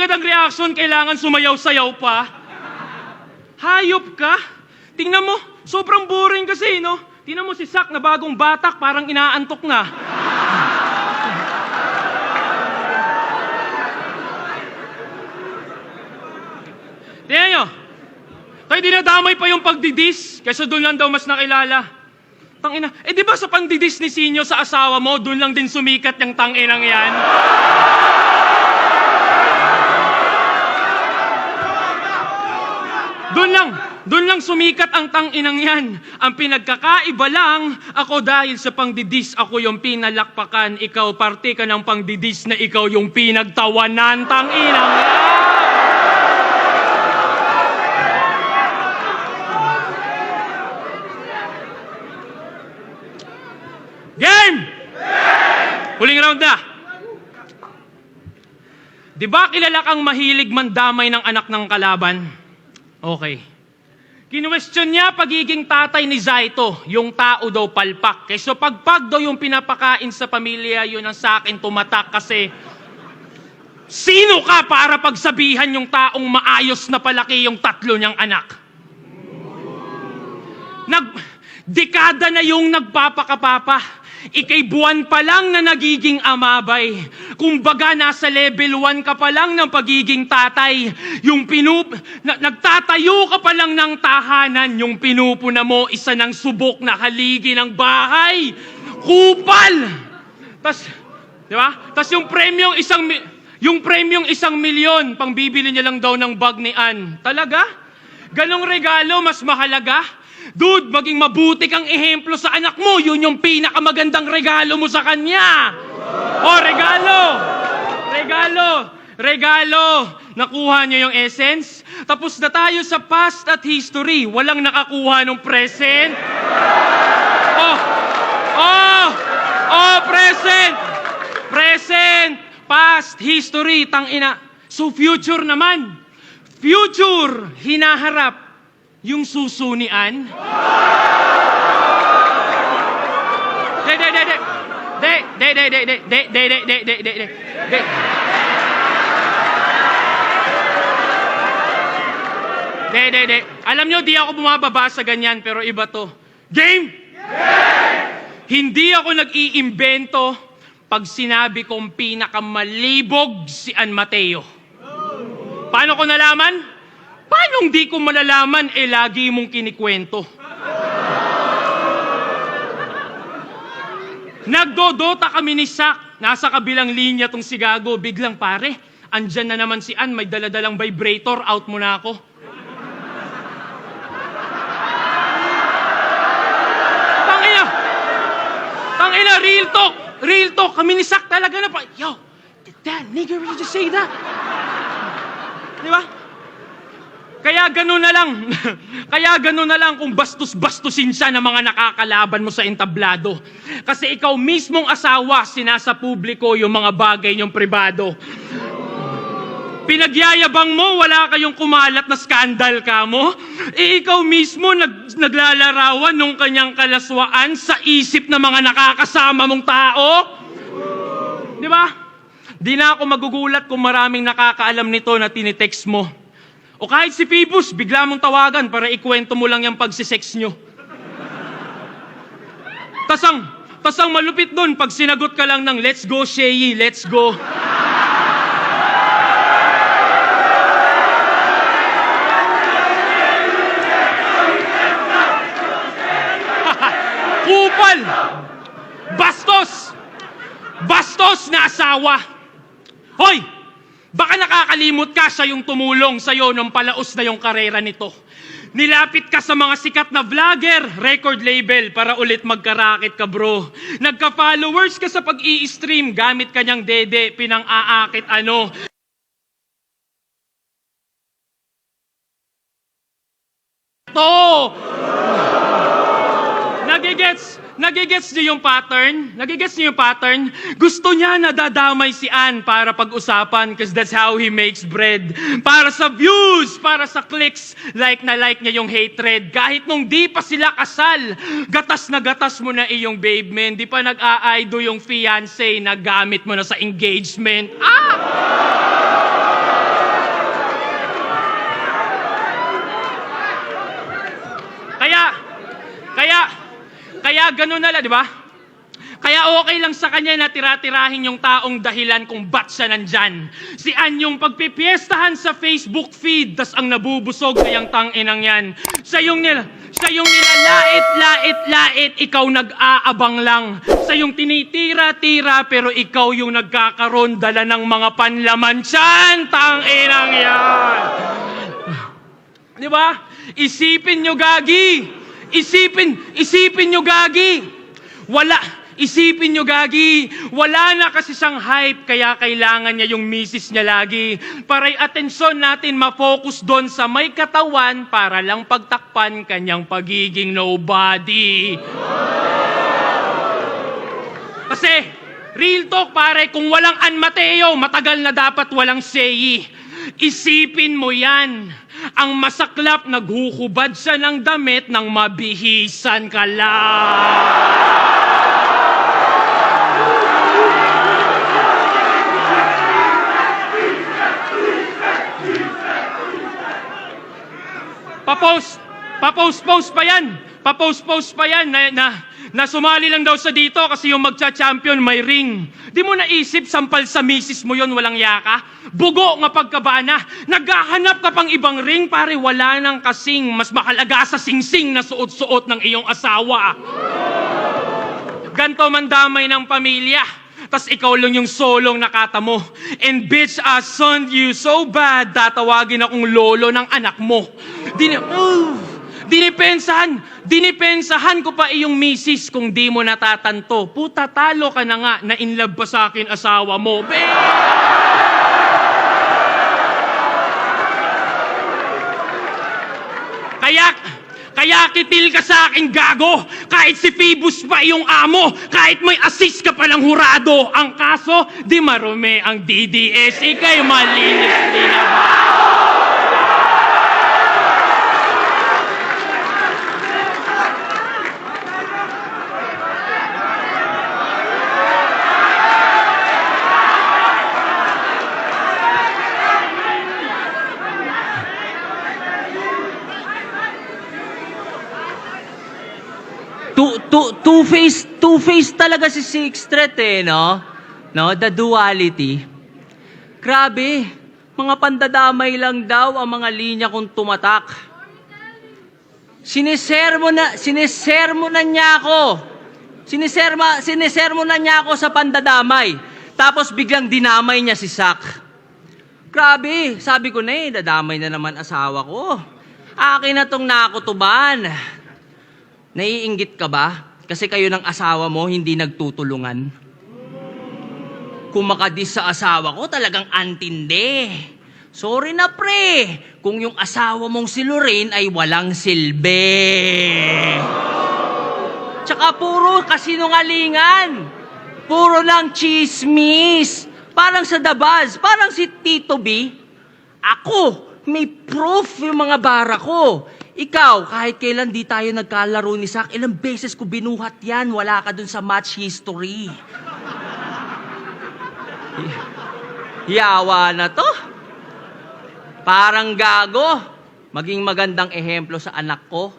ang reaction, kailangan sumayaw-sayaw pa. Hayop ka? Tingnan mo, sobrang boring kasi, no? Tingnan mo si Sak na bagong batak, parang inaantok na. Tingnan nyo, tayo dinadamay pa yung pagdidis, kaysa doon lang daw mas nakilala. Tangina, di ba sa pagdidis ni Sinyo sa asawa mo, doon lang din sumikat yung tanginang yan? Doon lang sumikat ang tanginang yan. Ang pinagkakaiba lang, ako dahil sa pangdidis, ako yung pinalakpakan, ikaw parte ka ng pangdidis na ikaw yung pinagtawanan, tanginang yan. Game! Huling round na. Di ba kilala kang mahilig mandamay ng anak ng kalaban? Okay. Kinwestiyon niya pagiging tatay ni Zaito, yung tao daw palpak. So pagpag daw yung pinapakain sa pamilya, yun ang sa akin tumatak kasi sino ka para pagsabihan yung taong maayos na palaki yung tatlo niyang anak? Dekada na yung nagpapakapapa. Ikay buwan pa lang na nagiging amabay. Kumbaga nasa level 1 ka pa lang ng pagiging tatay. Nagtatayo ka pa lang ng tahanan. Yung pinupuna mo, isa ng subok na haligi ng bahay. Kupal! Di ba? Tas yung premyong isang milyon, pang bibili niya lang daw ng bag ni Ann. Talaga? Ganong regalo mas mahalaga? Dude, maging mabuti kang ehemplo sa anak mo. Yun yung pinakamagandang regalo mo sa kanya. Regalo. Nakuha niyo yung essence? Tapos na tayo sa past at history. Walang nakakuha ng present. Present. Past, history, tangina. So future naman. Future, hinaharap. Yung susunian? Alam nyo, di ako bumababa sa ganyan, pero iba to. Game! Hindi ako nag-iimbento pag sinabi kong pinakamalibog si Ann Mateo. Paano ko nalaman? Paano di ko malalaman, lagi mong kinikwento? Nagdodota kami ni Sak. Nasa kabilang linya tong si Gago. Biglang pare, andyan na naman si Ann, may daladalang vibrator, out mo na ako. Tangina, real talk. Kami ni Sak talaga na pa. Yo, did that nigga really just say that? Di ba? Kaya gano'n na lang kung bastos-bastusin siya ng mga nakakalaban mo sa entablado. Kasi ikaw mismong asawa, sinasa publiko yung mga bagay niyong pribado. Pinagyayabang mo, wala kayong kumalat na skandal ka mo. Ikaw mismo naglalarawan nung kanyang kalaswaan sa isip ng mga nakakasama mong tao. Di ba? Di na ako magugulat kung maraming nakakaalam nito na tinitext mo. O kahit si Phoebus, bigla mong tawagan para ikwento mo lang yung pagsisex nyo. Tasang malupit dun, pag sinagot ka lang ng, let's go, Sheyi, let's go. Kupal! Bastos na asawa! Hoy! Baka nakakalimot ka, siya yung tumulong sa'yo nung palaos na yung karera nito. Nilapit ka sa mga sikat na vlogger, record label, para ulit magkarakit ka, bro. Nagka-followers ka sa pag-i-stream, gamit kanyang dede, pinang-aakit ano. Nagigets niyo yung pattern? Gusto niya na dadamay si Ann para pag-usapan because that's how he makes bread. Para sa views, para sa clicks, like na like niya yung hatred. Kahit nung di pa sila kasal, gatas na gatas mo na iyong babe, man. Di pa nag-a-aido yung fiancé, nagamit mo na sa engagement. Kaya ganun na lang, di ba? Kaya okay lang sa kanya na tira-tirahin yung taong dahilan kung ba't siya nandyan. Si Ann yung pagpipiestahan sa Facebook feed, tas ang nabubusog na yung tanginang yan. Siya yung nilalait, ikaw nag-aabang lang. Siya yung tinitira-tira, pero ikaw yung nagkakaroon dala ng mga panlaman tiyan, tanginang yan. Di ba? Isipin nyo, gagi. Isipin nyo, gagi. Isipin nyo, gagi, wala na kasi siyang hype, kaya kailangan niya yung misis niya lagi. Para yung atensyon natin ma-focus doon sa may katawan para lang pagtakpan kanyang pagiging nobody. Kasi, real talk pare, kung walang Ann Mateo, matagal na dapat walang Seyi. Isipin mo yan. Ang masaklap, naghuhubad siya ng damit nang mabihisan ka lang. Papost pa yan. Papost pa yan na sumali lang daw sa dito kasi yung magcha-champion may ring. Di mo naisip, sampal sa misis mo yon, walang yaka? Bugo nga pagkabana. Naghahanap ka pang ibang ring, pare, wala nang kasing mas mahalaga sa singsing na suot-suot ng iyong asawa. Ganto man damay ng pamilya. Tas ikaw lang yung solong nakata mo. And bitch, I son you so bad, tatawagin akong lolo ng anak mo. Dinipensahan ko pa iyong misis kung di mo natatanto. Puta, talo ka na nga na in love pa sa akin asawa mo. Kaya kitil ka sa akin, gago. Kahit si Phoebus pa iyong amo, kahit may assist ka palang hurado. Ang kaso, di marumi ang DDS. Ika'y malinis din na ba? Two-face talaga si Sixth Threat no? No, the duality. Grabe, mga pandadamay lang daw ang mga linya kong tumatak. Sinisermo na niya ako sa pandadamay. Tapos biglang dinamay niya si Sak. Grabe, sabi ko na dadamay na naman asawa ko. Akin na tong nakutuban. Naiinggit ka ba? Kasi kayo ng asawa mo hindi nagtutulungan. Kung makadis sa asawa ko, talagang antindi. Sorry na pre, kung yung asawa mong si Lorraine ay walang silbi. Tsaka puro kasinungalingan. Puro lang chismis. Parang sa The Buzz, parang si Tito B. Ako, may proof yung mga bara ko. Ikaw, kahit kailan di tayo nagkalaro ni Sak, ilang beses ko binuhat yan, wala ka dun sa match history. Yawa na to. Parang gago. Maging magandang ehemplo sa anak ko.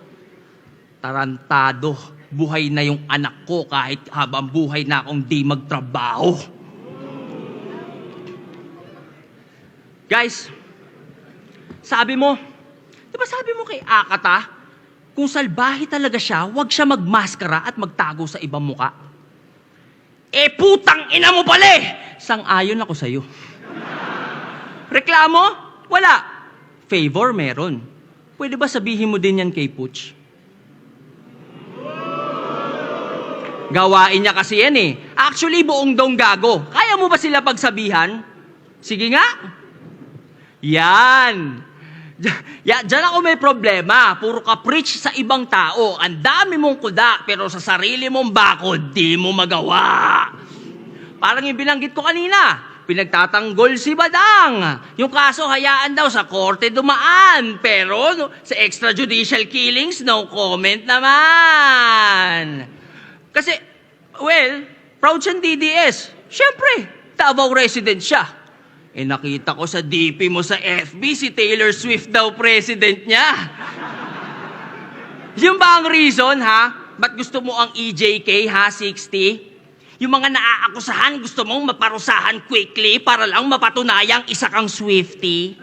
Tarantado. Buhay na yung anak ko kahit habang buhay na akong di magtrabaho. Guys, sabi mo kay Akata, kung salbahe talaga siya, huwag siya magmaskara at magtago sa ibang muka. Putang ina mo pala Sang-ayon ako sa'yo. Reklamo? Wala. Favor? Meron. Pwede ba sabihin mo din yan kay Putsch? Gawain niya kasi yan Actually, buong dong gago. Kaya mo ba sila pagsabihan? Sige nga. Yan. Diyan ako may problema. Puro ka preach sa ibang tao. Ang dami mong kuda, pero sa sarili mong bakod, di mo magawa. Parang yung binanggit ko kanina, pinagtatanggol si Badang. Yung kaso, hayaan daw sa korte dumaan. Pero sa extrajudicial killings, no comment naman. Kasi, proud siyang DDS. Siyempre, Davao resident siya. Nakita ko sa DP mo sa FB, si Taylor Swift daw president niya. Yung ba ang reason, ha? Ba't gusto mo ang EJK, ha, 60? Yung mga naaakusahan, gusto mong maparusahan quickly para lang mapatunayang isa kang Swiftie?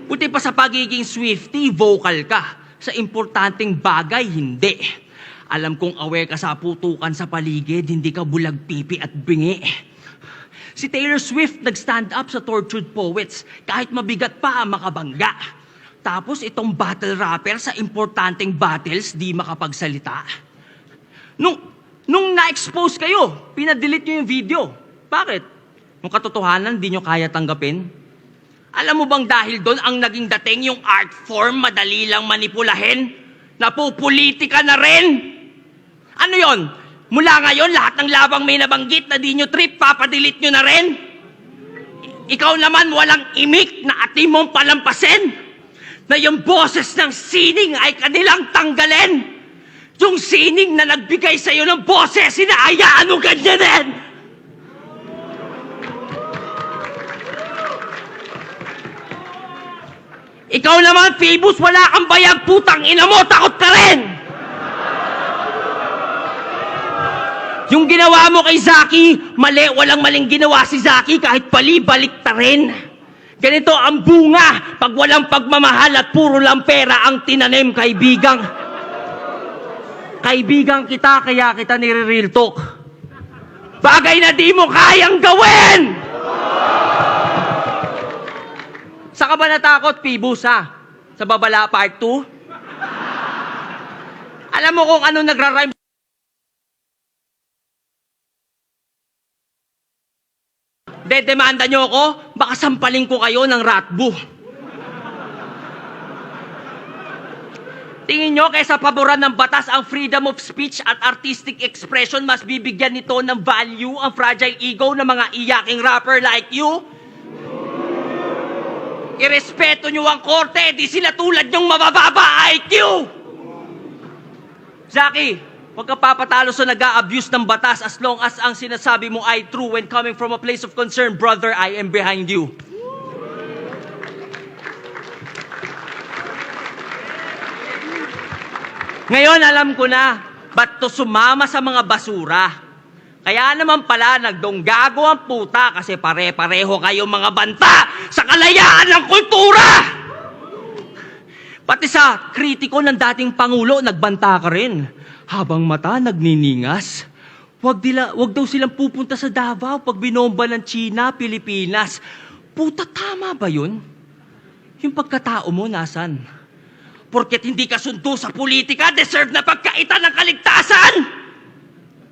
Buti pa sa pagiging Swiftie, vocal ka. Sa importanteng bagay, hindi. Alam kong aware ka sa putukan sa paligid, hindi ka bulag pipi at bingi. Si Taylor Swift nag-stand up sa Tortured Poets kahit mabigat pa ang makabangga. Tapos itong battle rapper sa importanteng battles di makapagsalita. Nung na-expose kayo, pinadelete nyo yung video. Bakit? Nung katotohanan, di nyo kaya tanggapin? Alam mo bang dahil doon ang naging dating yung art form madali lang manipulahin? Napupolitika na rin? Ano yon? Mula ngayon, lahat ng labang may nabanggit na di nyo trip, papadelete nyo na rin? Ikaw naman walang imik na ati mong palampasin na yung boses ng sining ay kanilang tanggalin. Yung sining na nagbigay sa'yo ng boses, inaayaan mo ganyanin! Ikaw naman, Phoebus, wala kang bayag, putang ina mo, takot ka rin! Yung ginawa mo kay Zaki, mali, walang maling ginawa si Zaki kahit balik ta rin. Ganito ang bunga pag walang pagmamahal at puro lang pera ang tinanim, kaibigang. Kaibigang kita, kaya kita nire-real talk. Bagay na di mo kayang gawin! Saan ka ba natakot, Phoebus, ha? Sa Babala Part 2? Alam mo kung ano nagra-rhyme? Demanda nyo ako, baka sampaling ko kayo ng ratbo. Tingin nyo, kaysa paboran ng batas ang freedom of speech at artistic expression, mas bibigyan nito ng value ang fragile ego ng mga iyaking rapper like you? Irespeto nyo ang korte, di sila tulad nyong mabababa IQ! Zaki, huwag ka papatalo sa nag-a-abuse ng batas as long as ang sinasabi mo ay true when coming from a place of concern. Brother, I am behind you. Ngayon, alam ko na, ba't to sumama sa mga basura? Kaya naman pala, nagdonggago ang puta kasi pare-pareho kayong mga banta sa kalayaan ng kultura! Pati sa kritiko ng dating Pangulo, nagbanta ka rin. Habang mata nagniningas. Wag daw silang pupunta sa Davao pag binomba ng China, Pilipinas. Puta, tama ba yun? Yung pagkatao mo, nasan? Porket hindi ka sundo sa politika, deserve na pagkaitan ng kaligtasan!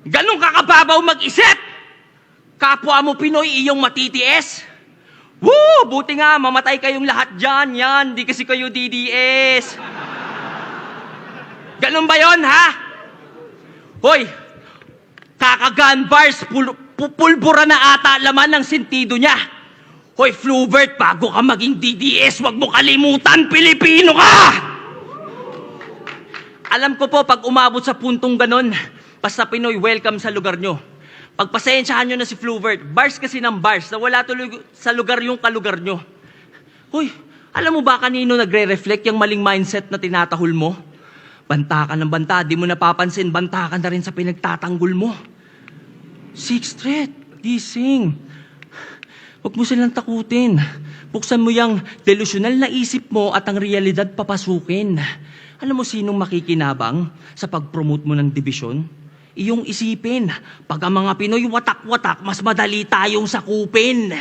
Ganun ka kababaw mag-isip! Kapwa mo Pinoy iyong matitiis? Woo! Buti nga, mamatay kayong lahat dyan. Yan, di kasi kayo DDS. Ganun ba yon, ha? Hoy, kakagan bars, pulbura na ata laman ng sentido niya. Hoy, Flubert, bago ka maging DDS, wag mo kalimutan, Pilipino ka! Alam ko po, pag umabot sa puntong ganon, basta Pinoy, welcome sa lugar nyo. Pagpasensyahan nyo na si Flubert, bars kasi ng bars, na wala tuloy sa lugar yung kalugar nyo. Hoy, alam mo ba kanino nagre-reflect yung maling mindset na tinatahol mo? Banta ka ng banta, di mo napapansin, banta ka na rin sa pinagtatanggol mo. Sixth Street, gising. Huwag mo silang takutin. Buksan mo yung delusional na isip mo at ang realidad papasukin. Alam mo sinong makikinabang sa pag-promote mo ng dibisyon? Iyong isipin, pag ang mga Pinoy watak-watak, mas madali tayong sakupin.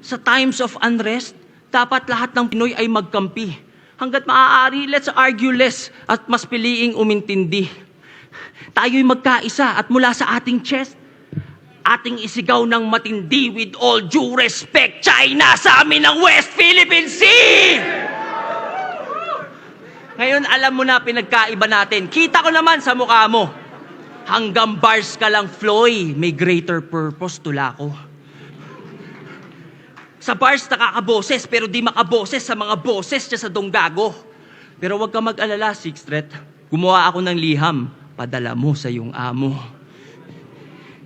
Sa times of unrest, dapat lahat ng Pinoy ay magkampi. Hanggat maaari, let's argue less at mas piliing umintindi. Tayo'y magkaisa at mula sa ating chest, ating isigaw ng matindi with all due respect, China sa amin ng West Philippine Sea! Ngayon, alam mo na pinagkaiba natin. Kita ko naman sa mukha mo. Hanggang bars ka lang, Floy, may greater purpose, tula ko. Sa bars nakakaboses, pero di makaboses sa mga boses niya sa donggago. Pero huwag ka mag-alala, Sixth Street. Gumawa ako ng liham. Padala mo sa iyong amo.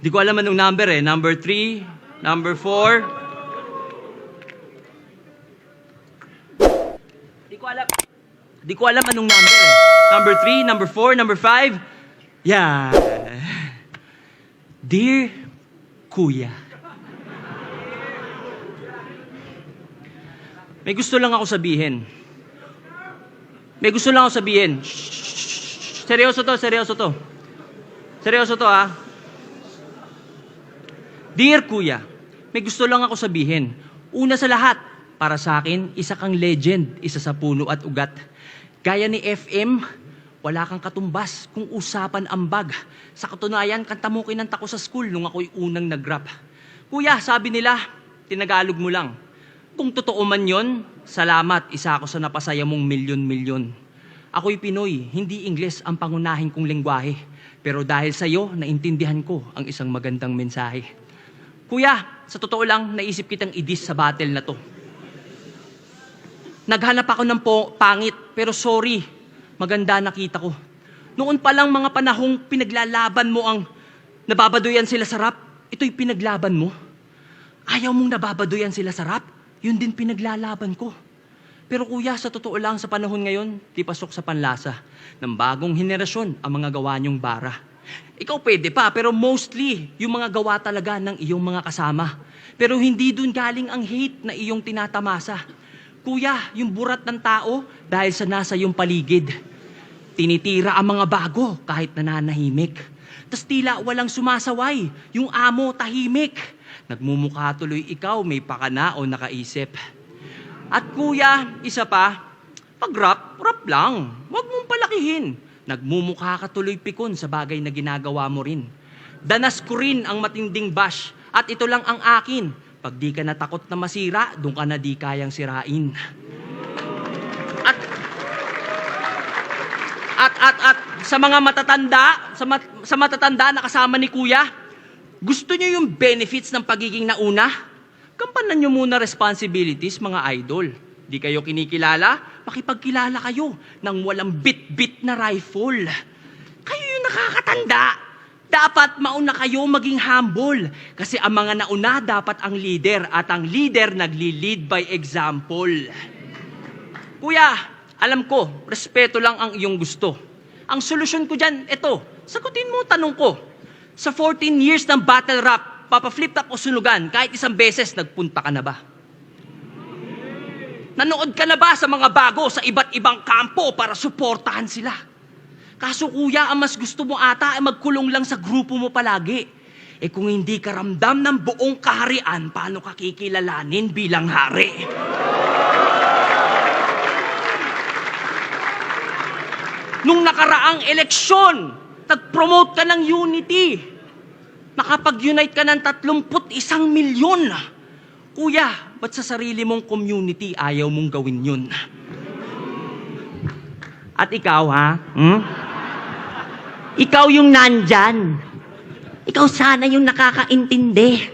Di ko alam anong number eh. Number 3, number 4. Di ko alam. Di ko alam anong number eh. Number 3, number 4, number 5. Yeah. Dear Kuya. May gusto lang ako sabihin. Shh. Seryoso to. Seryoso to ha. Dear Kuya, may gusto lang ako sabihin. Una sa lahat, para sa akin, isa kang legend, isa sa puno at ugat. Gaya ni FM, wala kang katumbas kung usapan ambag. Sa katunayan, kanta mo kinanta ko sa school nung ako'y unang nag-rap. Kuya, sabi nila, tinagalog mo lang. Kung totoo man yon, salamat, isa ako sa napasaya mong milyon-milyon. Ako'y Pinoy, hindi Ingles ang pangunahin kong lengguwahe. Pero dahil sa'yo, naintindihan ko ang isang magandang mensahe. Kuya, sa totoo lang, naisip kitang idis sa battle na to. Naghanap ako ng pangit, pero sorry, maganda nakita ko. Noon pa lang mga panahong pinaglalaban mo ang nababadoyan sila sa rap, ito'y pinaglaban mo. Ayaw mong nababadoyan sila sa rap, yun din pinaglalaban ko. Pero kuya, sa totoo lang, sa panahon ngayon, di pasok sa panlasa ng bagong henerasyon ang mga gawa niyong bara. Ikaw pwede pa, pero mostly, yung mga gawa talaga ng iyong mga kasama. Pero hindi dun galing ang hate na iyong tinatamasa. Kuya, yung burat ng tao dahil sa nasa iyong paligid. Tinitira ang mga bago kahit nananahimik. Tas tila walang sumasaway, yung amo tahimik. Nagmumukha tuloy ikaw, may pakana o nakaisip. At kuya, isa pa, pag rap lang, wag mong palakihin. Nagmumukha ka tuloy pikon sa bagay na ginagawa mo rin. Danas ko rin ang matinding bash at ito lang ang akin. Pag di ka natakot na masira, doon ka na di kayang sirain. At sa mga matatanda, sa matatanda na kasama ni Kuya, gusto niyo yung benefits ng pagiging nauna? Kampanan niyo muna responsibilities, mga idol. Di kayo kinikilala? Makipagkilala kayo ng walang bit-bit na rifle. Kayo yung nakakatanda. Dapat mauna kayo maging humble. Kasi ang mga nauna dapat ang leader at ang leader nagli-lead by example. Kuya, alam ko, respeto lang ang iyong gusto. Ang solusyon ko dyan, ito, sagutin mo tanong ko. Sa 14 years ng battle rap, papa-flip top o sunugan, kahit isang beses, nagpunta ka na ba? Nanood ka na ba sa mga bago sa iba't ibang kampo para suportahan sila? Kaso kuya, ang mas gusto mo ata ay magkulong lang sa grupo mo palagi. Eh kung hindi ka ramdam ng buong kaharian, paano ka kikilalanin bilang hari? Nung nakaraang eleksyon, nag-promote ka ng unity. Nakapag-unite ka ng 31 milyon. Kuya, ba't sa sarili mong community ayaw mong gawin yun? At ikaw, ha? Ikaw yung nandyan. Ikaw sana yung nakakaintindi.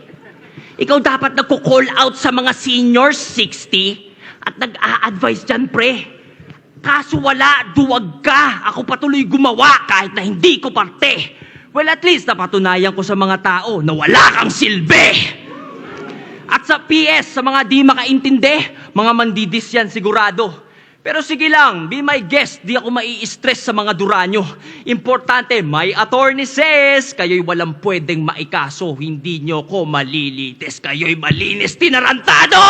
Ikaw dapat nagko-call out sa mga seniors 60 at nag-a-advise dyan, pre. Kaso wala, duwag ka. Ako patuloy gumawa kahit na hindi ko parte. Well, at least napatunayan ko sa mga tao na wala kang silbi. At sa PS, sa mga di makaintindi, mga mandidis yan sigurado. Pero sige lang, be my guest, di ako mai-stress sa mga duranyo. Importante, may attorney says, kayo'y walang pwedeng maikaso, hindi nyo ko malilitis, kayo'y malinis tinarantado!